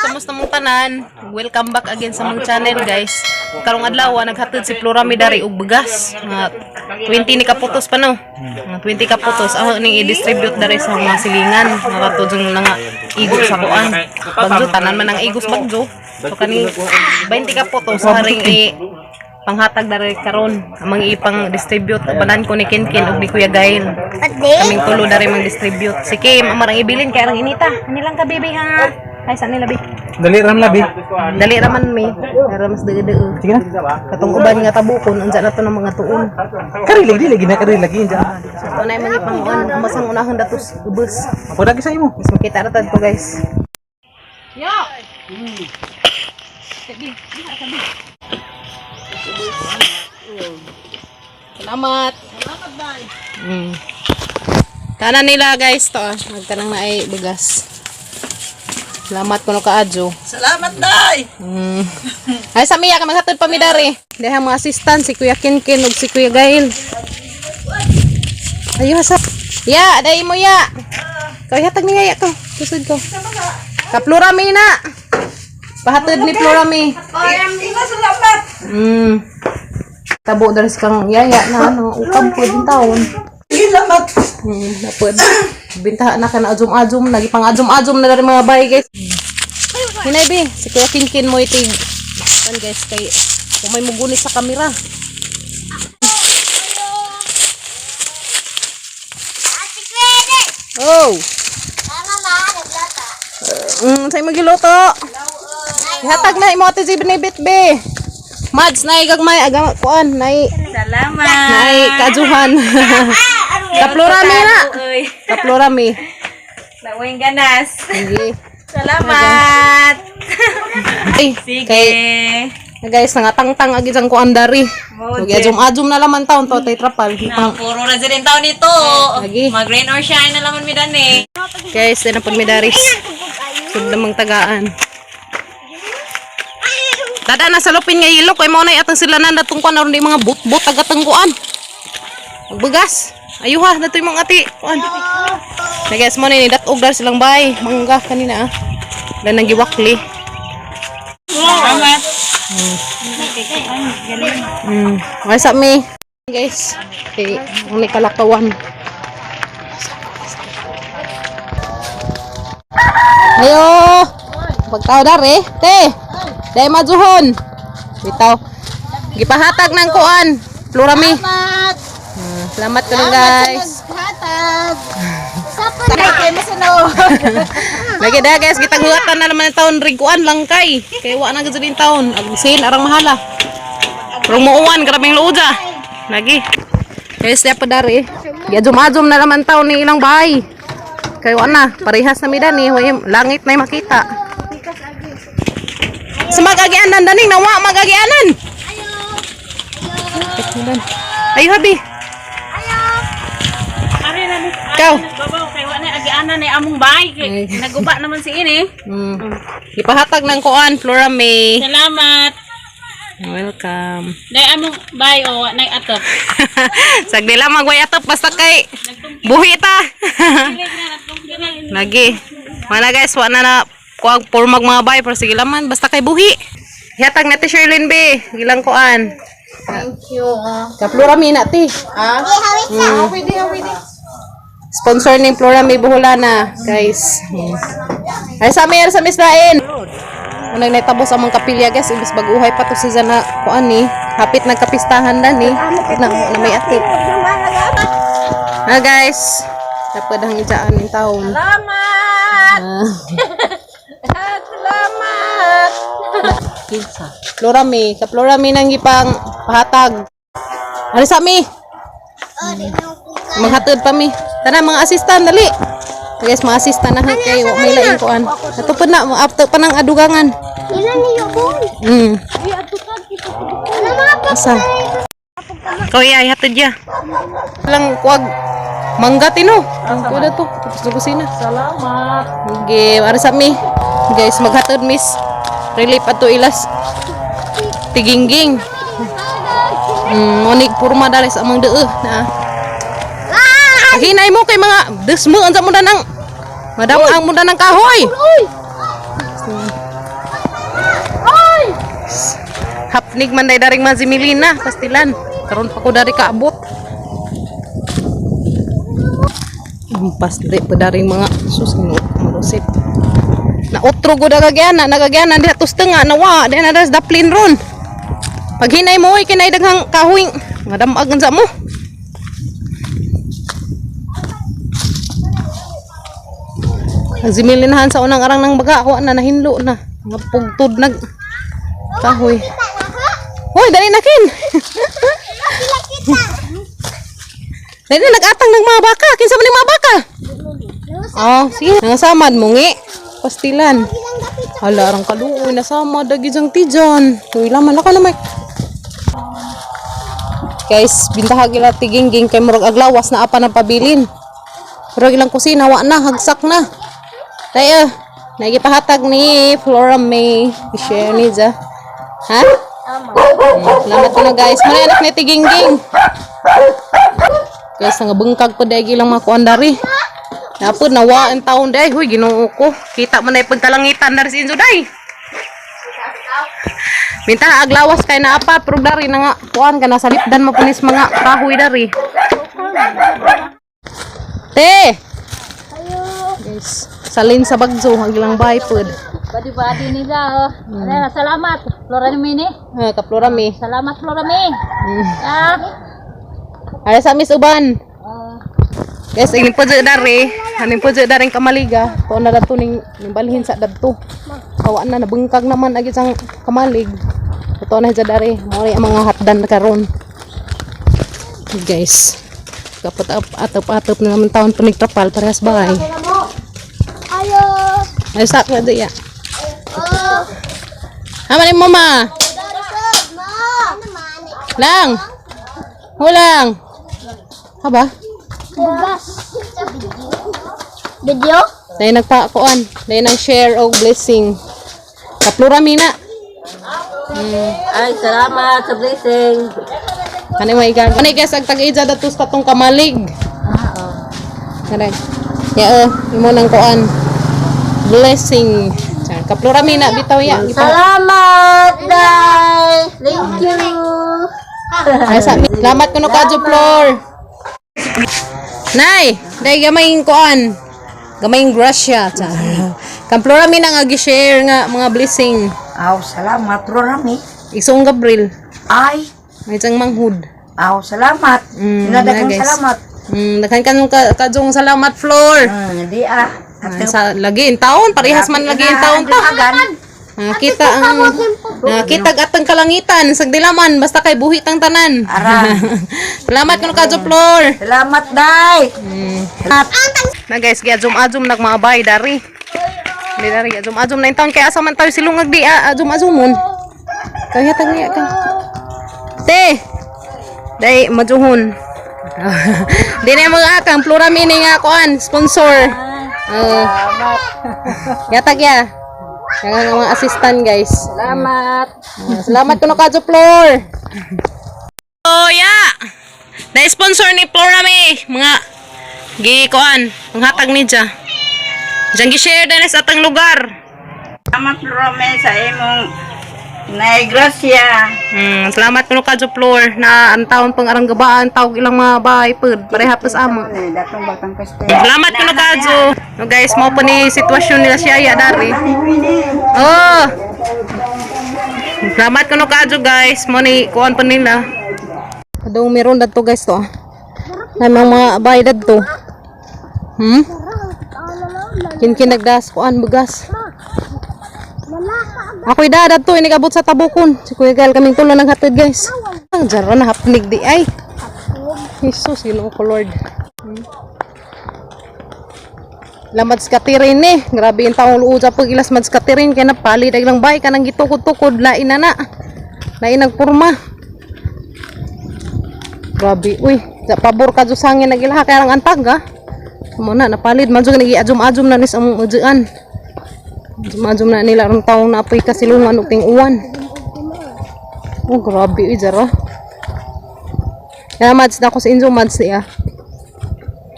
kamusta mong tanan? Welcome back again sa mong channel guys. Karong adlaw naghatid si Flora Midari og bugas. 20 ni kaputos pa no. 20 kaputos ako ning i-distribute dari sa mga silingan. Nakatudong na nga igos sa kuan. Bagyo tanan man ang igos bagyo. So kani 20 kaputos haring panghatag dari karon amang ipang distribute banan ko ni Kinkin ug ni Kuya Gail. Kaming tulo dari mang distribute. Si Kim amarang ibilin kay arang inita. Anilang ka bibi ha. Ay sa nila bi. Dali ram labi. Dali raman mi. Pero mas dege-dege. Sige na. Katong uban nga tabukon unsa na to ng mga tuon. Kari lagi na kari lagi diyan. So na mga ipanguan masang unahon datos ubos. Ako dagi sa imo. Mas makita ra tad to guys. Yo. Salamat. Salamat, bay. Tanan nila guys to. Nagtanang na ay bugas. Salamat kuno kaadyo. Salamat, day. Ay sa miya ka maghatod pa mi dari. Dahang mga assistant si Kuya Kinkin ug si Kuya Gail. Ayo hasap. Ya, dai mo ya. Kay hatag ni ya to. Tusod ko. Ka Flora mi na. Pahatod ni Flora mi. Salamat. Tabo dari kang yaya na ano, ukab po din taon. Salamat. Napod. Bintahan na ka na ajum-ajum, nagipang ajum-ajum na dari mga bahay guys. Hinay bi, si Kuya Kinkin mo itig. Kan guys kay kung may mugunit sa kamera. Oh. Say magiluto. Ihatag na imo ate si binibit be. Mads na igagmay aga kuan nay. Salamat. Nay kajuhan. Kaplorami na. Kaplorami. Lawing ganas. Sige. Salamat. Ay, Sige. Guys, nangatang-tang agi sang kuan dari. Ug ajum-ajum na laman taon to tay trapal. Puro na din taon nito. Lagi. Mag-rain or shine na laman mi dani. Guys, din pag medaris. Sud namang tagaan. Dada na sa lupin nga ilok kay mo na atang sila na natungkuan aron di mga bot-bot tagatang kuan. Magbugas. Ayuha na to yung mga ati. Kuan. Na guys mo ni datog dar silang bay. Mangga kanina ah. Dan nang giwakli. Salamat. What's up me? Guys. Okay, ang kalakawan. Ayo. Pagtao dar eh. Te. Dai majuhon. Bitaw. Gipahatag ng kuan. Florami. Salamat. Salamat ko guys. Hatag. Sakay kay masano. Lagi dah guys, kita huatan na naman taon riguan lang kay. Kay wa na gud din taon. Agsin arang mahala. Rong muuwan grabing luuja. Lagi. Guys, dia pedari. Giajum-ajum na naman taon ni ilang bahay. Kay wa na parehas na midan ni langit na makita. Semagagianan daning nawa magagianan. Ayo habi. Ari na ni. Ikaw. Babaw kay wa na agianan ni among bay. Naguba naman si ini. Ipahatag ng kuan Flora May. Salamat. Welcome. Day among bay o nay atop. Sagdi lang magway atop basta kay buhi ta. Lagi. Mana guys, wa na kuang pormag mga bay pero sige laman basta kay buhi. Ihatag na ti Sherlyn be. Gilang kuan. Thank you. Ka Flora May na ti. Pwede. Sponsor ning Flora May Buholana, guys. Ay sa Misrain. Unang naitabos among kapilya guys, ibis baguhay pa to si Zana kuan ni. Hapit nagkapistahan na ni. Na may atip. Guys. Dapat ang ijaan ning taon. Salamat. Salamat. Flora May, ka Flora May nang gipang pahatag. Ari sa mi. Maghatod pa mi. Tana mga assistant dali. Guys, mga assistant na kay wa may lain kuan. Ato pa na after pa nang adugangan. Ila niyo boy. Asa? Ko iya hatod ya. Lang kuag mangga tino. Ang kuda to. Tapos sa kusina. Salamat. Okay, ari sa mi. Guys, maghatod miss. Relief ato ilas. Tigingging. Monig purma dalis amang deeh na. Hinay mo kay mga desmo unsa mo danang. Madam ang mo danang kahoy. hapnig man day daring mazimilina pastilan. Karon pa ko dari kaabot. Pasde pa daring mga susino marusip. Na otro go nagagyana diha tos tenga nawa di na das daplin ron. Pag hinay mo ay kinay daghang kahoy nga damag sa mo. Zimilinahan sa unang arang ng baga ako na nahinlo na. Nga pugtod nag kahoy. Hoy, dali na kin. Dali nag-atang ng mga baka. Kinsa man ng mga baka? Oh, sige. Nangasamad mo ngi. Pastilan. Hala, arang kaluoy na sama dagi jang tijan. Uy, laman na ka na, Mike. Guys, bintaha gila tigingging kay murag aglawas na apa na pabilin. Pero ilang kusina wa na hagsak na. Tayo, nagipahatag ni Flora May. I-share ni ja. Ha? Salamat ko na guys. Muna anak ni tigingging. Guys, nga bengkag pa dahil ilang makuan dari. Napod nawa ang taon dahil. Huy, ginoo ko. Kita mo na yung pagkalangitan dari si Inzo dahil. Minta aglawas kay na apa. Pero dari na nga kuan ka na salipdan mapunis mga kahoy dari. Te! Guys, salin sa bagzo. Hagilang bahay po. Badi-badi ni sa. Salamat. Flora Mini. Ka Flora May. Salamat Flora Mini. Ada sa Miss Uban. Guys, ini po dari. Hanin po dari kamaliga. Kung na dato ning balhin sa dato. Kawan na nabengkag naman agi sang kamalig. Ito na sa dari. Mori ang mga hatdan karon. Guys, kapot atop na naman taon panigtrapal parehas bahay. Ayo. Ay sak na diya. Hama ni mama. Lang. Hulang. Haba? Video? Dahil nagpakuan. Dahil nang share o blessing. Kaplura mina. Ay, salamat sa blessing. Ano may igag? Ano guys, ang tag-ija datos katong kamalig. Karag. Ya imo nang kuan. Blessing. Kaplura mina bitaw ya. Salamat, Day. Thank you. Ay, salamat kuno ka Floor. Nay, dahil gamayng kuan. Gamayng grasya. Kaplura mina nga gi-share nga mga blessing. Aw, salamat, Rorami. Isong Gabriel. Ay, May isang manghud. aw, salamat. na, Sinadagang guys. salamat. Daghan kanong kajong salamat Floor. Di Sa lagi in taon, parehas man lagi in taon ta. Kita ang kita atang kalangitan sagdilaman basta kay buhi tang tanan. Ara. Salamat kuno ka Floor. Salamat, Day. Na guys, giadzum-adzum nagmaabay dari. Di dari adzum-adzum na in taon kay asa man tayo silungag di adzum-adzumon. Kaya tagniya ka. Te. Dai majuhon. Di na mga akang Flora Mini nga kuan sponsor. Yatag ya. Yang mga assistant guys. Salamat. Salamat kuno ka Floor. Oh yeah. Na sponsor ni Flora May mga gikuan panghatag ni ja. Diyan gi-share din sa atang lugar. Salamat, Rorami, sa imong naigrasya. Salamat kuno ka Floor na ang taon pang arang gabaan tawag ilang mga bahay pud pareha pa sa amo. Datong batang kaste. Salamat kuno ka No guys, mo po ni sitwasyon nila siya ya dari. Oh. Salamat kuno ka guys, mo ni kuan pa nila. Kadong meron dadto guys to. Na mga bahay dadto. Kin nagdas kuan bugas. Ako'y dadad to, inigabot sa tabukon. Si Kuya Gal kaming tulo naghatid guys. Ang jara na hapnig di ay. Jesus, Ginoo ko Lord. Lamad skatirin eh. Grabe yung taong luuja pag ilas mad skatirin. Kaya napalid ay lang bay ka nang gitukod-tukod. Lain na na. Lain nagpurma. Grabe. Uy, sa pabor ka sangin nagilaha kaya lang antag ha. Muna napalid. Madyo nagi-adjum-adjum na nis ang ujian. Adjum na nila ang taong naapoy kasilungan o ting uwan. Oh, grabe. Uy, jara. Kaya mads na ako sa Inzo mads niya.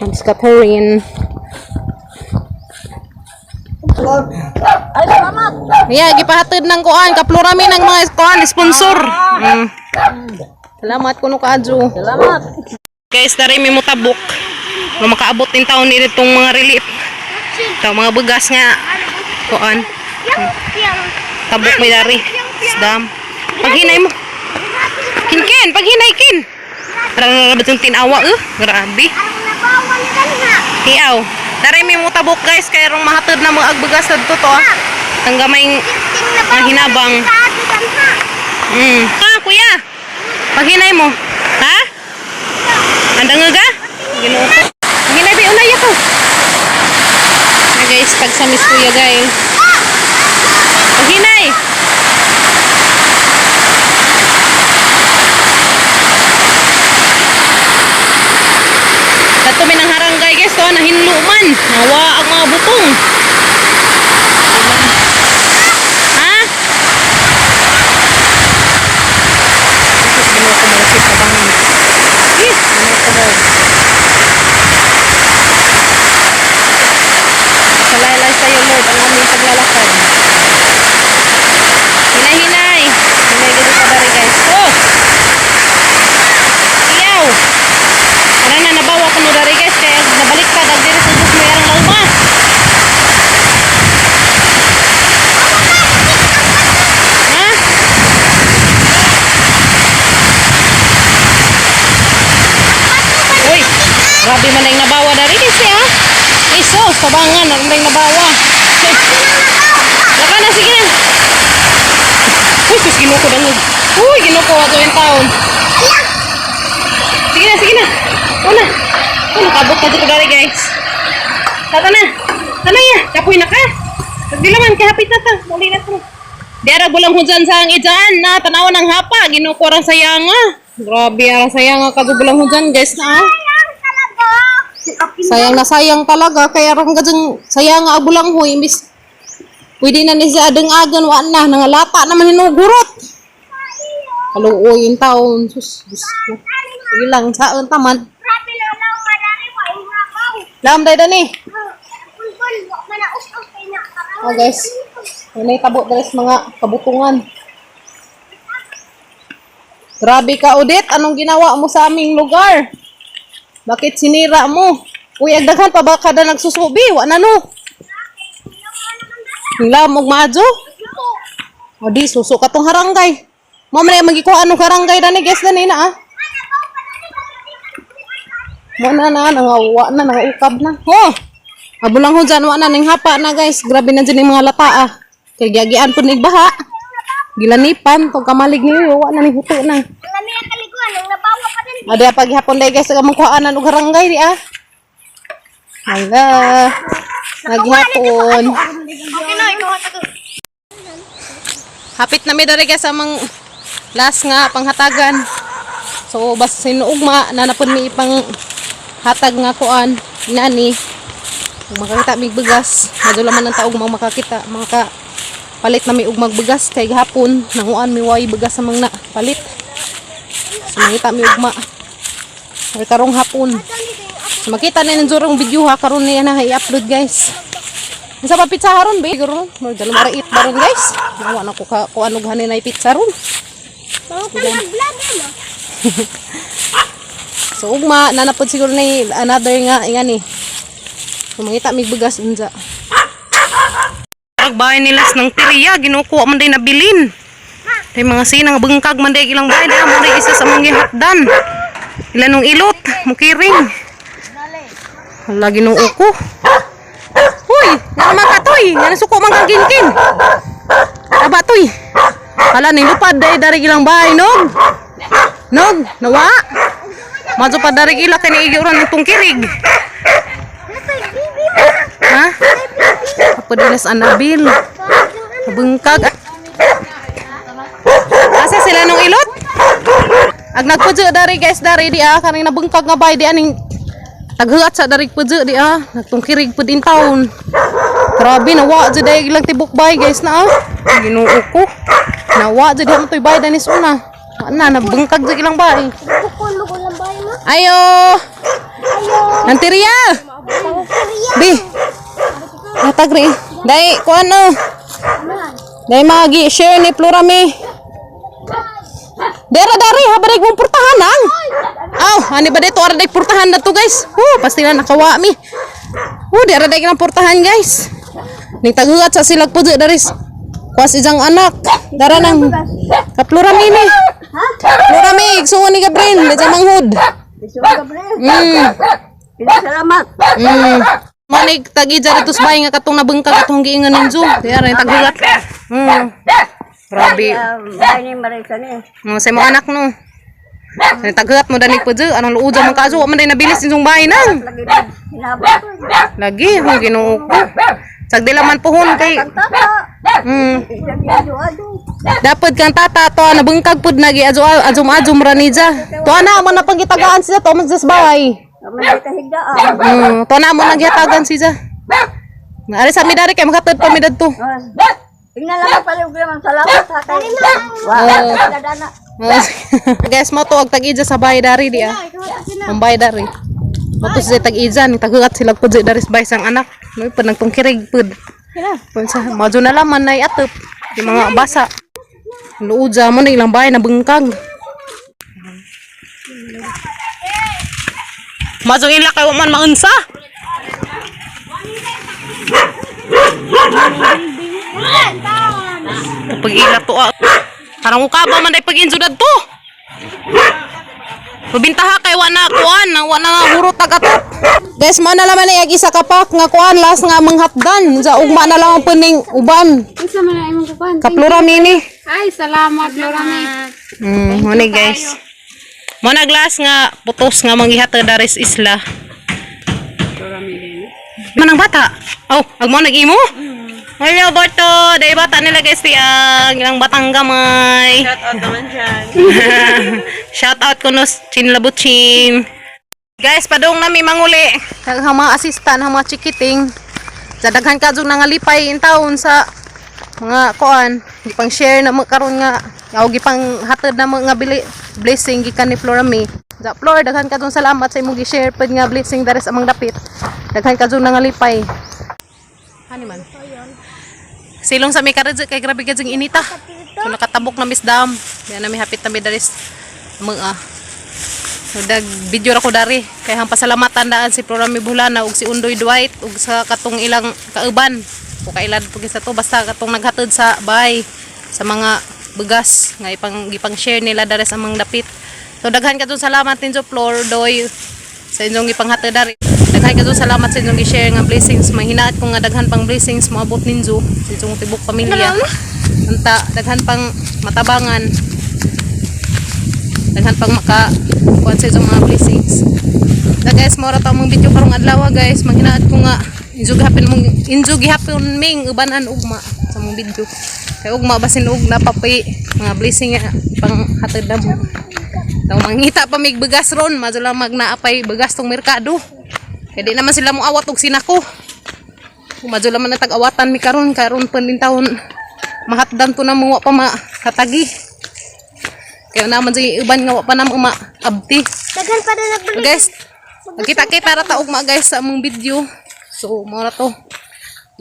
Mads Catherine. Ay, salamat. Yeah, gipahatid ng kuan kaplurami ng mga kuan sponsor. Salamat kuno kaadyo. Salamat. Guys, dari mi mutabok. Nga makaabot din taon ni itong mga relief. Ito, mga bugas nga kuan. Tabok mi dari. Isdam. Paghinay mo. Kin, paghinay kin. Parang nabot yung tinawa, grabe. Hiyaw. Dari mi mutabok guys, kaya rong mahatid na mga agbugas na dito to. Ang gamay hinabang. Kuya. Paghinay mo. Ha? Anda nga ga? Ginoo ko. Paghinay bi unay ako. Na guys, pagsamis kuya guys. Paghinay. Dato mi nang harangay guys, to nahinlo man. Nawa ang mga butong. Ha? Ginoo ko malapit sa bangon. Salaylay sa'yo Lord ang aming paglalakad. Hinay gado sa dari guys. Iyaw. Para na nabawa ko no dari guys, kaya nabalik ka dagdiri sa Diyos mo yarang lauma. Ha? Uy, grabe man ang nabawa dari guys ha. Iso, sabangan ang nabawa. Laka na, sige na. Uy, sus, ginuko dangog. Uy, ginuko ako yung taon. Sige na. Una, kabot ka dito dari guys. Tata na. Tanay ya, kapoy na ka. Pagdilaman, kahapit na ta. Muli na ta. Diara bulang hujan sa ang idyan na tanawan ng hapa. Ginuko rang sayanga. Grabe, arang sayanga ka bulang hujan guys na. Sayang na sayang talaga. Kaya rang gajang sayanga abulang ho. Imbis, pwede na ni siya adeng-agan. Waan na, nangalata naman hinugurot. Haluoy yung taon. Sus. Sige lang, saan taman. Lam day dani. Oh guys, may tabo guys mga kabutungan. Grabe ka Odette, anong ginawa mo sa aming lugar? Bakit sinira mo? Uy, agdagan pa ba kada nagsusubi? Wa na no. Lam og maadyo. O di suso ka tong harangay. Mo man magikuha anong harangay dani guys dani na ah. Mana na nangawa na nangaukab na. Oh. Abulang hujan wa na ning hapa na guys. Grabe na dyan yung mga lata ah. Kay giagian pud nig baha. Gilanipan tong kamalig niyo wa na ning huto na. Lami ang kaliguan, ang nabawa pa din. Ada paghapon day guys aga mangkuhaanan og harangay di ah. Hala. Naghapon. Okay na, ikaw ako. Hapit na mi diri guys amang last nga panghatagan. So bas sinuugma na napod mi ipang hatag nga kuan inani. Kung makakita mig bugas, madula man ang taog makakita, palit na mi og magbugas kay gahapon nanguan mi way bugas sa mga palit. So makita mi ugma. Ay karong hapon. So makita na ng jurong video ha karon niya na i-upload guys. Isa pa pizza haron be guro, magdala mara eat baron guys. Nawa na ko kuan og hanin ay pizza ron. So ugma nanapod siguro ni another nga ingani. So mangita mig bugas unja. Pagbahay nilas ng tiriya ginukuha man din nabilin. Tay mga sinang bengkag man day ilang bahay na mo isa sa mga hatdan. Ilanong ilot mukiring. Hala ginoo ko. Hoy, naman ka toy, nga nasuko man kang ginkin. Aba toy. Hala ning lupad day dari ilang bahay nog. Nog, nawa. Majo pa dari ila kani igeuran ng tungkirig. Ha? Apa dinas anabil? Bengkag. Asa sila nung ilot? Ag nagpudyo dari guys dari di ah kaning nabengkag nga bay di aning taghuat sa dari pudyo di ah nagtungkirig pud in taon. Grabe nawa jud day ilang tibok bay guys na ah. Ginoo ko. Nawa jud mo toy bay danis una. Na nabengkag jud ilang bay. Lukon lang ba mo? Ayo. Nantiria. Bi. Natagri. Dai ko ano? Dahil magi-share ni Florami. Dera dari habarig mong purtahan ang. Aw, ani ba dito araday purtahan na to guys? Pasti na nakawa mi. Dera day ng purtahan guys. Ning tagugat sa silag pujo dari kuas ijang anak. Dara nang ka Florami ni. Florami, igsuon ni Gabriel, da manghud. Salamat. Manig tagi jari tus bay nga katong nabengkag atong giingan ninjo. Dera ni tagugat. Grabe. Bahay ni Marisa ni. Sa mga anak no. Taghat mo danig po dyan. Anong luuja man kaso. Wala man nabilis yung bahay nang. Lagi na hinabot ko. Lagi. Kung ginoo ko. Sagdila man pohon kay. Dapat kang tata to. Nabungkag po nagi. Azum ranija. To na mo na pagitagaan siya. To man sa bahay. May kahigdaan. To na mo nagyatagan siya. Ari sa midari kay makatad pa midad to. Tingnan lang pala yung salamat sa kay. Dadana. Guys, mo to og tag-ija sa bahay dari dia. Ang bahay dari. Mo to sa tag-ija ni tagugat sila pud dari sa bahay sang anak. May pa nagtungkirig pud. Punsa, majo na lang man nay atop. Yung mga basa. Luuja mo na ilang bahay na bengkag. Majo ila kay man maunsa. Pag-ila to parang ukaba man day pag-inso dadto. Pabintaha kay wana kuan, wana nga hurot tagatop. Guys, mo na laman ay isa kapak nga kuan las nga manghatdan sa ugma na lang puning uban. Isa man na imong kukuan. Ka Florami ni. Ay, salamat, Florami. Mo ni guys. Mo na glass nga putos nga manggihatag daris isla. Florami din. Manang bata. Oh, agmo nag-imo? Hello, Borto! Dahil bata nila guys, ang ilang batang gamay. Shout out naman dyan. Shout out ko no, Chinlabuchin. Guys, padong nami manguli. Ang mga assistant, ang mga chikiting. Sadaghan ka dyan nga lipay in taon sa mga kuan. Gipang share na karon nga. O gipang hatid na mga blessing gikan ni Florami. Sa Flor, daghan ka dyan salamat sa imong gi-share pud nga blessing dares amang dapit. Daghan ka dyan nga lipay. Hani man? Silong sa may karadyo kay grabe ka dyan inita. So nakatabok na misdam. Yan na may hapit na may daris. Mga so dag video ra ko dari. Kay hang pasalamatan daan si Florami Bulana ug si Undoy Dwight ug sa katong ilang kauban. O kailad pug sa to basta katong naghatod sa bahay sa mga bugas nga ipang share nila daris amang dapit. So daghan ka dun salamat ninyo Flor Doy sa inyong ipanghatod dari. Daghan ka salamat sa inyong i-share nga blessings. Mahinaat ko nga daghan pang blessings maabot ninyo sa inyong tibok pamilya. Anta daghan pang matabangan. Daghan pang makakuan sa inyong mga blessings. Da guys, mora ta mong video karong adlaw guys. Mahinaat ko nga injo gihapon ming ubanan ugma sa mong video. Kay ugma basin ug napapay mga blessing nga pang hatod na mo. Daw mangita pa mig begas ron, madula magnaapay begas tong merkado. Kaya di naman sila mo awat og sinako. Madula man natag-awatan mi karon pandin taon mahatdan to na mo pa makatagi. Kaya naman si uban nga wa pa na mo maabti. Daghan pa na nagbalik. Guys, magkita-kita ra ta ugma guys sa among video. So mo ra to.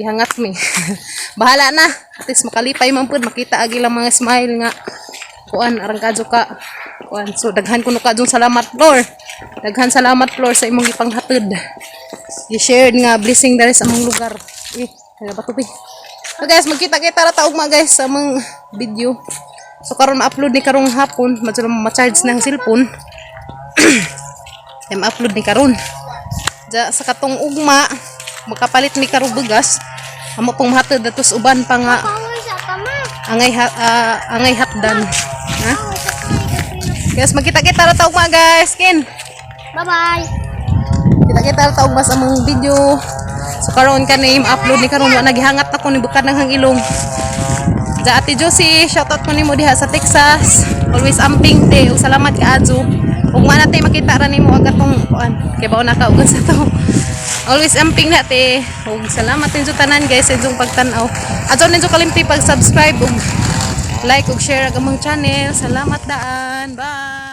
Gihangat mi. Bahala na. At least makalipay man pud makita agi lang mga smile nga kuan arang kadyo ka. Kuan. So daghan kuno ka salamat Lord. Daghan salamat Lord sa imong gipanghatod. I-share nga blessing diri sa among lugar. Kaya ba tupi. So guys, magkita-kita ra ta ugma guys sa among video. So karon ma-upload ni karong hapon, madyo ma-charge ng cellphone. Ma-upload ni karon. Sa katong ugma makapalit ni karong bugas. Amo pong mahatod datos uban pa nga angay hatdan. Ha? Guys, magkita-kita ra ta ugma guys. Kin. Bye-bye. Kita-kita ra ta ugma sa among video. So karon kani ma-upload ni karon wa nagihangat na ko ni bukad ng hangilong. Ja Ate Josie, shoutout ko nimo diha sa Texas. Always amping te. Ug salamat ka Adjo. Ug man natin makita ra nimo agatong kuan. Kay bao na ka ug sa to. Always amping na te. Ug salamat din sa tanan guys sa inyong pagtan-aw. Adto ninyo kalimti pag-subscribe ug like ug share ang among channel. Salamat daan. Bye.